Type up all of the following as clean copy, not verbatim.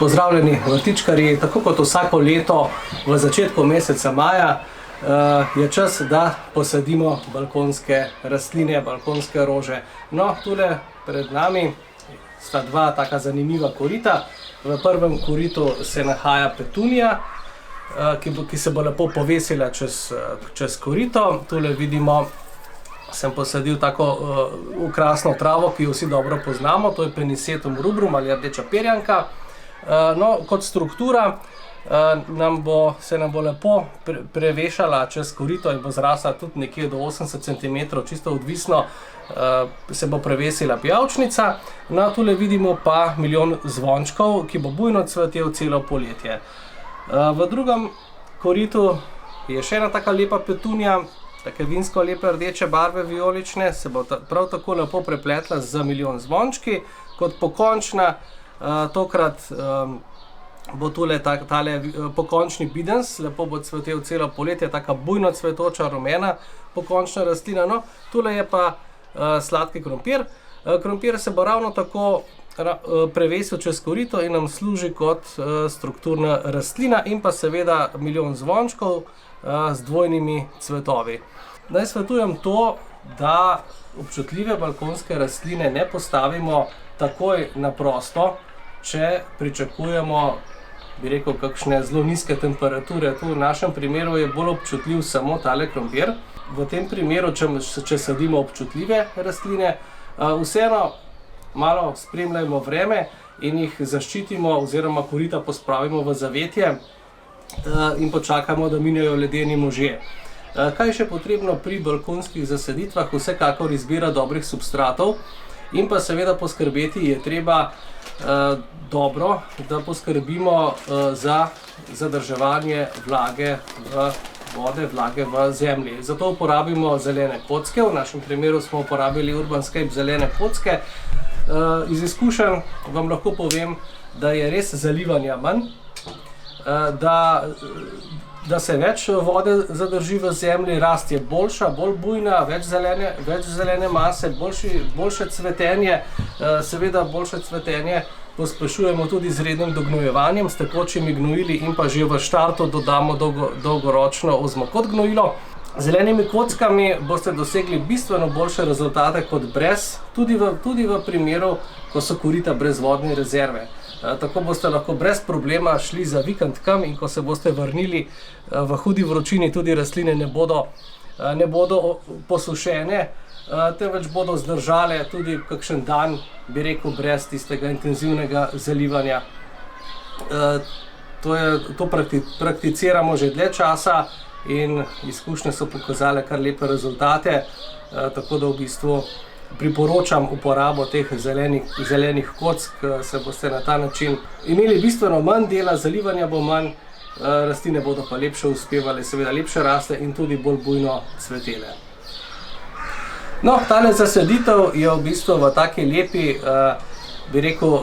Pozdravljeni vrtičkarji, tako kot vsako leto v začetku meseca maja je čas, da posadimo balkonske rastline, balkonske rože. No, tule pred nami sta dva taka zanimiva korita. V prvem koritu se nahaja petunija, ki se bo lepo povesila čez korito. Tule vidimo, sem posadil tako krasno travo, ki jo vsi dobro poznamo, to je Penisetum rubrum ali rdeča perjanka. No, kot struktura se nam bo lepo prevešala čez korito in bo zrasla tudi nekje do 80 cm, čisto odvisno se bo prevesila pijavčnica. No, tule vidimo pa milijon zvončkov, ki bo bujno cvetel celo poletje. V drugem koritu je še ena taka lepa petunija, take vinsko lepe rdeče barve, vijolične, se bo prav tako lepo prepletla z milijon zvončki. Kot pokončna, tokrat bo tule tale pokončni bidens, lepo bo cvetel celo poletje, taka bujno cvetoča rumena pokončna rastlina. No, tule je pa sladki krompir. Krompir se bo ravno tako prevesil čez korito in nam služi kot strukturna rastlina in pa seveda milijon zvončkov z dvojnimi cvetovi. Naj svetujem to, da občutljive balkonske rastline ne postavimo takoj na prosto, če pričakujemo, bi rekel, kakšne zelo nizke temperature. Tu v našem primeru je bolj občutljiv samo tale krompir. V tem primeru, če sadimo občutljive rastline, vseeno malo spremljajmo vreme in jih zaščitimo oziroma korita pospravimo v zavetje in počakamo, da minejo ledeni možje. Kaj je še potrebno pri balkonskih zasaditvah? Vsekakor izbira dobrih substratov in pa seveda poskrbeti je treba dobro, da poskrbimo za zadrževanje vlage v zemlji. Zato uporabimo zelene kocke, v našem primeru smo uporabili Urbanscape zelene kocke. Iz izkušenj vam lahko povem, da je res zalivanja manj, da se več vode zadrži v zemlji, rast je boljša, bolj bujna, več zelene mase, boljše cvetenje. Seveda boljše cvetenje pospešujemo tudi z rednim dognojevanjem, s tekočimi gnojili in pa že v štartu dodamo dolgoročno ozmo kot gnojilo. Z zelenimi kockami boste dosegli bistveno boljše rezultate kot brez, tudi v primeru, ko so korita brez vodne rezerve. Tako boste lahko brez problema šli za vikend kam in ko se boste vrnili v hudi vročini, tudi rastline ne bodo posušene, temveč bodo zdržale tudi kakšen dan, bi rekel, brez tistega intenzivnega zalivanja. To prakticiramo že dlje časa in izkušnje so pokazale kar lepe rezultate, tako da v bistvu priporočam uporabo teh zelenih kock, se boste na ta način imeli bistveno manj dela, zalivanja bo manj, rastline bodo pa lepše uspevale, seveda lepše raste in tudi bolj bujno cvetele. No, tale zasaditev je v bistvu v taki lepi, bi rekel,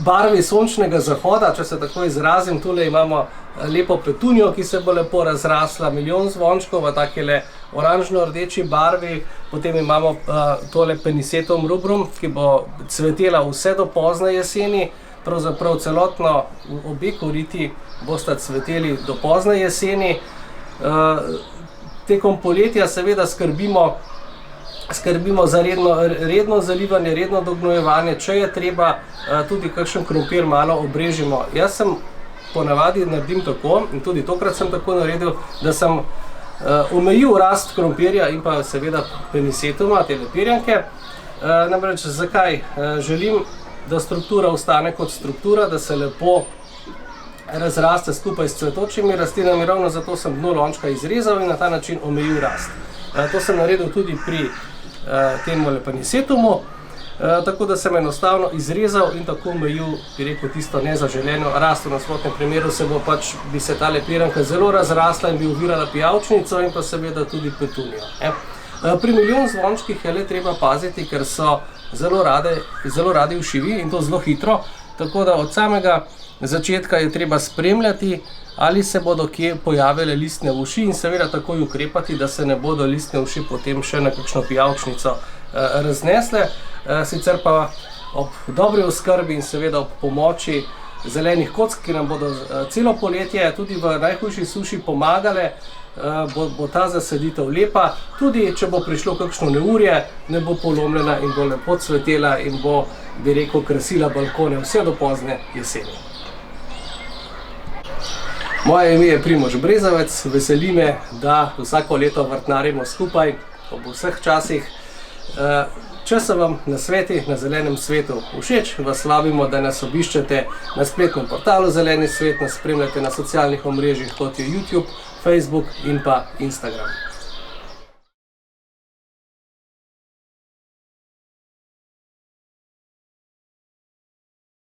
barvi sončnega zahoda, če se tako izrazim. Tule imamo lepo petunijo, ki se bo lepo razrasla, milijon zvončkov v takele oranžno-rdeči barvi. Potem imamo tole Penisetum rubrum, ki bo cvetela vse do pozne jeseni. Pravzaprav celotno obe koriti bosta cveteli do pozne jeseni. Tekom poletja seveda skrbimo za redno zalivanje, redno dognojevanje. Če je treba, tudi kakšen krompir malo obrežimo. Jaz sem ponavadi naredim tako, in tudi tokrat sem tako naredil, da sem omejil rast krompirja in pa seveda Penisetuma, te perjanke. Namreč zakaj? Želim, da struktura ostane kot struktura, da se lepo razraste skupaj s cvetočimi rastlinami. Ravno zato sem dno lončka izrezal in na ta način omejil rast. To sem naredil tudi pri temule Penisetumu, tako da sem enostavno izrezal in tako omejil, bi rekel, tisto nezaželeno rast. V nasprotnem primeru bi se tale perjanka zelo razrasla in bi ovirala pijavčnico in pa seveda tudi petunijo. Pri milijon zvončkih je le treba paziti, ker so zelo radi ušivi in to zelo hitro, tako da od samega začetka je treba spremljati, ali se bodo kje pojavile listne uši in seveda takoj ukrepati, da se ne bodo listne uši potem še na kakšno pijavčnico raznesle. Sicer pa ob dobri oskrbi in seveda ob pomoči zelenih kock, ki nam bodo celo poletje tudi v najhujši suši pomagale, bo ta zasaditev lepa. Tudi če bo prišlo kakšno neurje, ne bo polomljena in bo lepo cvetela in bo, bi rekel, krasila balkone vse do pozne jeseni. Moje ime je Primož Brezovec, veseli me, da vsako leto vrtnarimo skupaj ob vseh časih. Če so vam nasveti na Zelenem svetu všeč, vas vabimo, da nas obiščete na spletnem portalu Zeleni svet, nas spremljate na socialnih omrežjih, kot je YouTube, Facebook in pa Instagram.